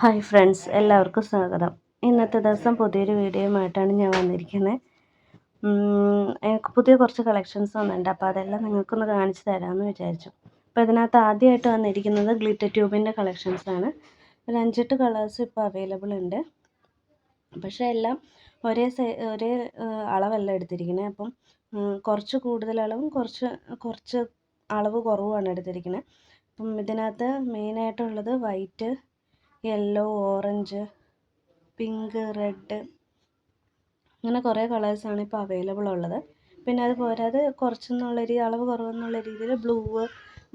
Hi friends, എല്ലാവർക്കും സ്വാഗതം. ഇന്നത്തെ ദിവസം പുതിയൊരു വീഡിയോയുമായിട്ടാണ് ഞാൻ വന്നിരിക്കുന്നത്. എനിക്ക് പുതിയ കുറച്ച് കളക്ഷൻസ് വന്നിട്ടുണ്ട്, അപ്പോൾ അതെല്ലാം നിങ്ങൾക്കൊന്ന് കാണിച്ചു തരാമെന്ന് വിചാരിച്ചു. അപ്പോൾ ഇതിനകത്ത് ആദ്യമായിട്ട് വന്നിരിക്കുന്നത് ഗ്ലിറ്റർ ട്യൂബിൻ്റെ കളക്ഷൻസാണ്. ഒരു 5-8 കളേഴ്സ് ഇപ്പോൾ അവൈലബിൾ ഉണ്ട്. പക്ഷേ എല്ലാം ഒരേ അളവല്ല എടുത്തിരിക്കുന്നത്. അപ്പം കുറച്ച് കൂടുതൽ അളവും കുറച്ച് അളവ് കുറവുമാണ് എടുത്തിരിക്കുന്നത്. അപ്പം ഇതിനകത്ത് മെയിനായിട്ടുള്ളത് white, yellow, orange, pink, red, അങ്ങനെ കുറേ കളേഴ്സാണ് ഇപ്പോൾ അവൈലബിൾ ഉള്ളത്. പിന്നെ അത് പോരാതെ അളവ് കുറവെന്നുള്ള രീതിയിൽ ബ്ലൂ,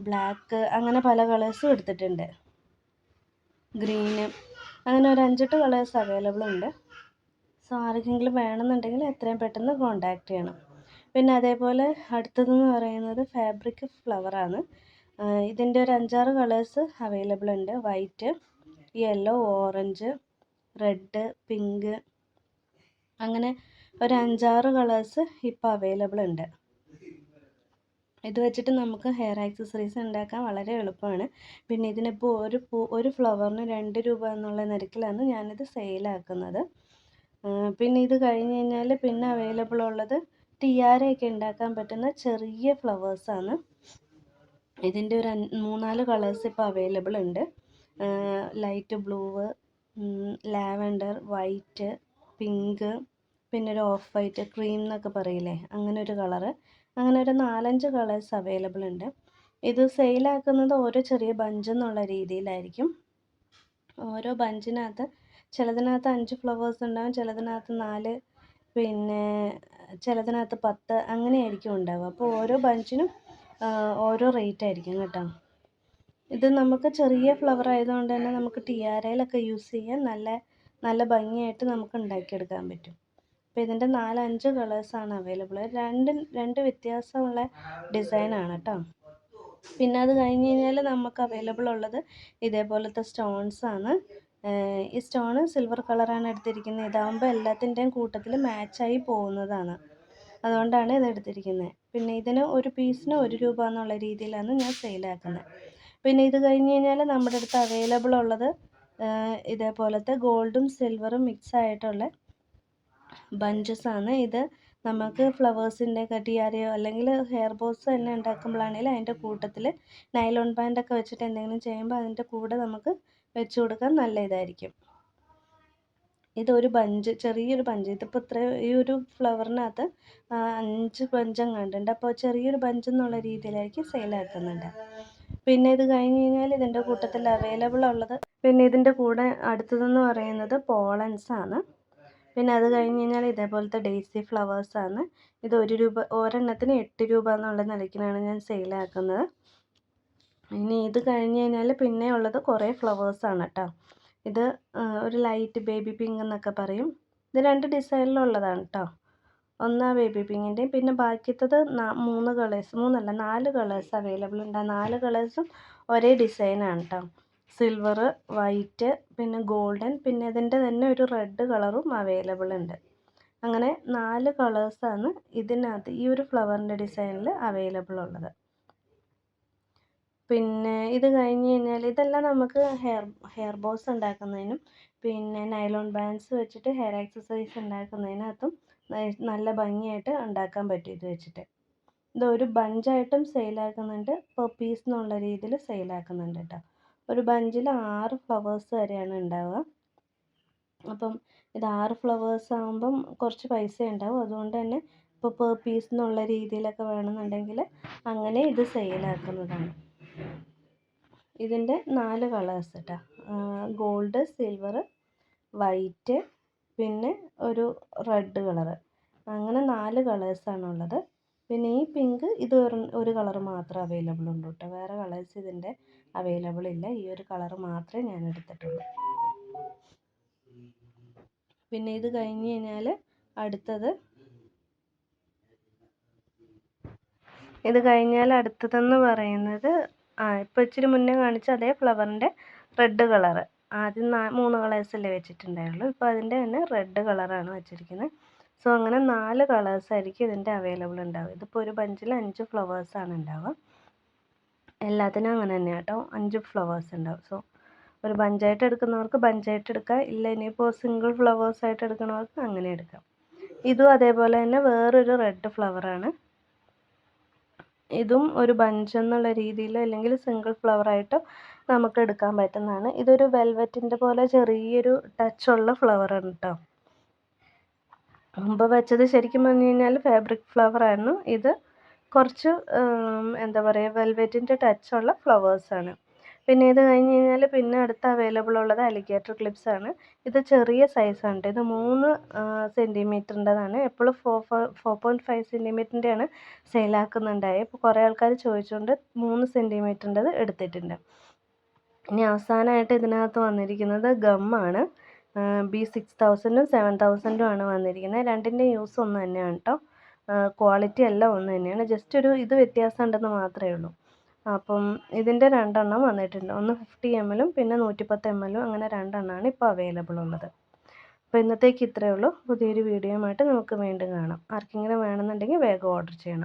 ബ്ലാക്ക്, അങ്ങനെ പല കളേഴ്സും എടുത്തിട്ടുണ്ട്. ഗ്രീന്, അങ്ങനെ ഒരു 5-8 കളേഴ്സ് അവൈലബിൾ ഉണ്ട്. സോ ആർക്കെങ്കിലും വേണമെന്നുണ്ടെങ്കിൽ എത്രയും പെട്ടെന്ന് കോൺടാക്റ്റ് ചെയ്യണം. പിന്നെ അതേപോലെ അടുത്തതെന്ന് പറയുന്നത് ഫാബ്രിക് ഫ്ലവറാണ്. ഇതിൻ്റെ ഒരു 5-6 കളേഴ്സ് അവൈലബിൾ ഉണ്ട്. White, yellow, orange, red, pink, അങ്ങനെ ഒരു 5-6 കളേഴ്സ് ഇപ്പോൾ അവൈലബിൾ ഉണ്ട്. ഇത് വെച്ചിട്ട് നമുക്ക് ഹെയർ ആക്സസറീസ് ഉണ്ടാക്കാൻ വളരെ എളുപ്പമാണ്. പിന്നെ ഇതിനിപ്പോൾ ഒരു ഫ്ലവറിന് 2 രൂപ എന്നുള്ള നിരക്കിലാണ് ഞാനിത് സെയിലാക്കുന്നത്. പിന്നെ ഇത് കഴിഞ്ഞ് കഴിഞ്ഞാൽ പിന്നെ അവൈലബിൾ ഉള്ളത് ടിയാരയൊക്കെ ഉണ്ടാക്കാൻ പറ്റുന്ന ചെറിയ ഫ്ലവേഴ്സാണ്. ഇതിൻ്റെ ഒരു 3-4 കളേഴ്സ് ഇപ്പോൾ അവൈലബിൾ ഉണ്ട്. Light blue, lavender, white, pink, പിന്നെ ഒരു ഓഫ് വൈറ്റ്, ക്രീം എന്നൊക്കെ പറയില്ലേ, അങ്ങനെ ഒരു കളറ്, അങ്ങനെ ഒരു 4-5 കളേഴ്സ് അവൈലബിൾ ഉണ്ട്. ഇത് സെയിലാക്കുന്നത് ഓരോ ചെറിയ ബഞ്ച് എന്നുള്ള രീതിയിലായിരിക്കും. ഓരോ ബഞ്ചിനകത്ത് ചിലതിനകത്ത് 5 ഫ്ലവേഴ്സ് ഉണ്ടാകും, ചിലതിനകത്ത് 4, പിന്നെ ചിലതിനകത്ത് 10, അങ്ങനെയായിരിക്കും ഉണ്ടാവുക. അപ്പോൾ ഓരോ ബഞ്ചിനും ഓരോ റേറ്റ് ആയിരിക്കും കേട്ടോ. ഇത് നമുക്ക് ചെറിയ ഫ്ലവർ ആയതുകൊണ്ട് തന്നെ നമുക്ക് ടിയാരയിലൊക്കെ യൂസ് ചെയ്യാൻ നല്ല ഭംഗിയായിട്ട് നമുക്ക് ഉണ്ടാക്കിയെടുക്കാൻ പറ്റും. അപ്പോൾ ഇതിൻ്റെ 4-5 കളേഴ്സാണ് അവൈലബിൾ. രണ്ട് വ്യത്യാസമുള്ള ഡിസൈനാണ് കേട്ടോ. പിന്നെ അത് കഴിഞ്ഞ് കഴിഞ്ഞാൽ നമുക്ക് അവൈലബിൾ ഉള്ളത് ഇതേപോലത്തെ സ്റ്റോൺസാണ്. ഈ സ്റ്റോണ് സിൽവർ കളറാണ് എടുത്തിരിക്കുന്നത്. ഇതാകുമ്പോൾ എല്ലാത്തിൻ്റെയും കൂട്ടത്തിൽ മാച്ചായി പോകുന്നതാണ്, അതുകൊണ്ടാണ് ഇത് എടുത്തിരിക്കുന്നത്. പിന്നെ ഇതിന് ഒരു പീസിന് 1 രൂപ എന്നുള്ള രീതിയിലാണ് ഞാൻ സെയിലാക്കുന്നത്. പിന്നെ ഇത് കഴിഞ്ഞ് കഴിഞ്ഞാൽ നമ്മുടെ അടുത്ത് അവൈലബിൾ ഉള്ളത് ഇതേപോലത്തെ ഗോൾഡും സിൽവറും മിക്സ് ആയിട്ടുള്ള ബഞ്ചസാണ്. ഇത് നമുക്ക് ഫ്ലവേഴ്സിൻ്റെ ടിയാരയോ അല്ലെങ്കിൽ ഹെയർ ബോസ് തന്നെ ഉണ്ടാക്കുമ്പോഴാണെങ്കിൽ അതിൻ്റെ കൂട്ടത്തിൽ നൈലോൺ ബാൻഡൊക്കെ വെച്ചിട്ട് എന്തെങ്കിലും ചെയ്യുമ്പോൾ അതിൻ്റെ കൂടെ നമുക്ക് വെച്ച് കൊടുക്കാൻ നല്ല ഇതായിരിക്കും. ഇതൊരു ബഞ്ച്, ചെറിയൊരു ബഞ്ച്. ഇതിപ്പോൾ ഈ ഒരു ഫ്ലവറിനകത്ത് 5 ബഞ്ചെങ്ങാണ്ടുണ്ട്. അപ്പോൾ ചെറിയൊരു ബഞ്ച് എന്നുള്ള രീതിയിലായിരിക്കും സെയിലാക്കുന്നുണ്ട്. പിന്നെ ഇത് കഴിഞ്ഞ് കഴിഞ്ഞാൽ ഇതിൻ്റെ കൂട്ടത്തിൽ അവൈലബിൾ ഉള്ളത്, പിന്നെ ഇതിൻ്റെ കൂടെ അടുത്തതെന്ന് പറയുന്നത് പോളൻസാണ്. പിന്നെ അത് കഴിഞ്ഞ് കഴിഞ്ഞാൽ ഇതേപോലത്തെ ഡെയ്സി ഫ്ലവേഴ്സാണ്. ഇത് 1 രൂപ, ഒരെണ്ണത്തിന് 8 രൂപ എന്നുള്ള നിലയ്ക്കിലാണ് ഞാൻ സെയിലാക്കുന്നത്. ഇനി ഇത് കഴിഞ്ഞ് കഴിഞ്ഞാൽ പിന്നെ ഉള്ളത് കുറേ ഫ്ലവേഴ്സാണ് കേട്ടോ. ഇത് ഒരു ലൈറ്റ് ബേബി പിങ്ക് എന്നൊക്കെ പറയും. ഇത് 2 ഡിസൈനിലുള്ളതാണ് കേട്ടോ. ഒന്ന് ബേബി പിങ്കിൻ്റെയും പിന്നെ ബാക്കിയത്തത് 4 കളേഴ്സ് അവൈലബിൾ ഉണ്ട്. 4 കളേഴ്സും ഒരേ ഡിസൈനാണ് കേട്ടോ. സിൽവർ, വൈറ്റ്, പിന്നെ ഗോൾഡൻ, പിന്നെ ഇതിൻ്റെ തന്നെ ഒരു റെഡ് കളറും അവൈലബിൾ ഉണ്ട്. അങ്ങനെ 4 കളേഴ്സാണ് ഇതിനകത്ത് ഈ ഒരു ഫ്ലവറിൻ്റെ ഡിസൈനിൽ അവൈലബിൾ ഉള്ളത്. പിന്നെ ഇത് കഴിഞ്ഞ് കഴിഞ്ഞാൽ ഇതെല്ലാം നമുക്ക് ഹെയർ ബോസ് ഉണ്ടാക്കുന്നതിനും പിന്നെ നൈലോൺ ബാൻഡ്സ് വെച്ചിട്ട് ഹെയർ ആക്സസറീസ് ഉണ്ടാക്കുന്നതിനകത്തും നല്ല ഭംഗിയായിട്ട് ഉണ്ടാക്കാൻ പറ്റും ഇത് വെച്ചിട്ട്. ഇതൊരു ബഞ്ചായിട്ടും സെയിലാക്കുന്നുണ്ട്, പെർ പീസ് എന്നുള്ള രീതിയിൽ സെയിലാക്കുന്നുണ്ട് കേട്ടോ. ഒരു ബഞ്ചിൽ 6 ഫ്ലവേഴ്സ് വരെയാണ് ഉണ്ടാവുക. അപ്പം ഇത് 6 ഫ്ലവേഴ്സ് ആകുമ്പം കുറച്ച് പൈസ ഉണ്ടാവും. അതുകൊണ്ട് തന്നെ ഇപ്പോൾ പെർ പീസ് എന്നുള്ള രീതിയിലൊക്കെ വേണമെന്നുണ്ടെങ്കിൽ അങ്ങനെ ഇത് സെയിലാക്കുന്നതാണ്. ഇതിൻ്റെ 4 കളേഴ്സ് കേട്ടോ. ഗോൾഡ്, സിൽവർ, വൈറ്റ്, പിന്നെ ഒരു റെഡ് കളറ്, അങ്ങനെ 4 കളേഴ്സാണുള്ളത്. പിന്നെ ഈ പിങ്ക്, ഇത് ഒരു കളർ മാത്രം അവൈലബിൾ ഉണ്ട് കേട്ടോ. വേറെ കളേഴ്സ് ഇതിൻ്റെ അവൈലബിൾ ഇല്ല. ഈ ഒരു കളർ മാത്രമേ ഞാൻ എടുത്തിട്ടുള്ളൂ. പിന്നെ ഇത് കഴിഞ്ഞ് കഴിഞ്ഞാൽ അടുത്തതെന്ന് പറയുന്നത് ഇപ്പോൾ ഇച്ചിരി മുന്നേ കാണിച്ച അതേ ഫ്ലവറിൻ്റെ റെഡ് കളറ്. ആദ്യം 3 കളേഴ്സല്ലേ വെച്ചിട്ടുണ്ടായുള്ളൂ, ഇപ്പോൾ അതിൻ്റെ തന്നെ റെഡ് കളറാണ് വെച്ചിരിക്കുന്നത്. സോ അങ്ങനെ 4 കളേഴ്സായിരിക്കും ഇതിൻ്റെ അവൈലബിൾ ഉണ്ടാവുക. ഇതിപ്പോൾ ഒരു ബഞ്ചിൽ 5 ഫ്ലവേഴ്സാണ് ഉണ്ടാവുക. എല്ലാത്തിനും അങ്ങനെ തന്നെയാണ് കേട്ടോ, 5 ഫ്ലവേഴ്സ് ഉണ്ടാവും. സോ ഒരു ബഞ്ചായിട്ട് എടുക്കുന്നവർക്ക് ബഞ്ചായിട്ട് എടുക്കാം, ഇല്ല ഇനിയിപ്പോൾ സിംഗിൾ ഫ്ലവേഴ്സായിട്ട് എടുക്കണവർക്ക് അങ്ങനെ എടുക്കാം. ഇതും അതേപോലെ തന്നെ വേറൊരു റെഡ് ഫ്ലവറാണ്. ഇതും ഒരു ബഞ്ച് എന്നുള്ള രീതിയിൽ അല്ലെങ്കിൽ സിംഗിൾ ഫ്ലവറായിട്ട് നമുക്ക് എടുക്കാൻ പറ്റുന്നതാണ്. ഇതൊരു വെൽവെറ്റിൻ്റെ പോലെ ചെറിയൊരു ടച്ചുള്ള ഫ്ലവറാണ് കേട്ടോ. മുമ്പ് വെച്ചത് ശരിക്കും പറഞ്ഞു കഴിഞ്ഞാൽ ഫാബ്രിക് ഫ്ലവറായിരുന്നു. ഇത് കുറച്ച് എന്താ പറയുക, വെൽവെറ്റിൻ്റെ ടച്ചുള്ള ഫ്ലവേഴ്സാണ്. പിന്നെ ഇത് കഴിഞ്ഞ് കഴിഞ്ഞാൽ പിന്നെ അടുത്ത അവൈലബിൾ ഉള്ളത് അലിഗേറ്റർ ക്ലിപ്സ് ആണ്. ഇത് ചെറിയ സൈസാണ് കേട്ടോ. ഇത് 3 സെൻറ്റിമീറ്ററിൻ്റെതാണ്. എപ്പോഴും 4.5 സെൻറ്റിമീറ്ററിൻ്റെയാണ് സെയിലാക്കുന്നുണ്ടായത്. ഇപ്പോൾ കുറേ ആൾക്കാർ ചോദിച്ചുകൊണ്ട് 3 സെൻറ്റിമീറ്ററിൻ്റെത് എടുത്തിട്ടുണ്ട്. ഇനി അവസാനമായിട്ട് ഇതിനകത്ത് വന്നിരിക്കുന്നത് ഗമ്മാണ്. B6000ഉം 7000ഉം ആണ് വന്നിരിക്കുന്നത്. രണ്ടിൻ്റെ യൂസ് ഒന്ന് തന്നെയാണ് കേട്ടോ. ക്വാളിറ്റി എല്ലാം ഒന്ന് തന്നെയാണ്. ജസ്റ്റ് ഒരു ഇത് വ്യത്യാസം ഉണ്ടെന്ന് മാത്രമേ ഉള്ളൂ. അപ്പം ഇതിൻ്റെ 2 എണ്ണം വന്നിട്ടുണ്ട്. ഒന്ന് 50 ml പിന്നെ 110 ml അങ്ങനെ 2 എണ്ണമാണ് ഇപ്പോൾ അവൈലബിൾ ഉള്ളത്. അപ്പോൾ ഇന്നത്തേക്ക് ഇത്രയേ ഉള്ളൂ. പുതിയൊരു വീഡിയോയുമായിട്ട് നമുക്ക് വീണ്ടും കാണാം. ആർക്കെങ്കിലും വേണമെന്നുണ്ടെങ്കിൽ വേഗം ഓർഡർ ചെയ്യണം.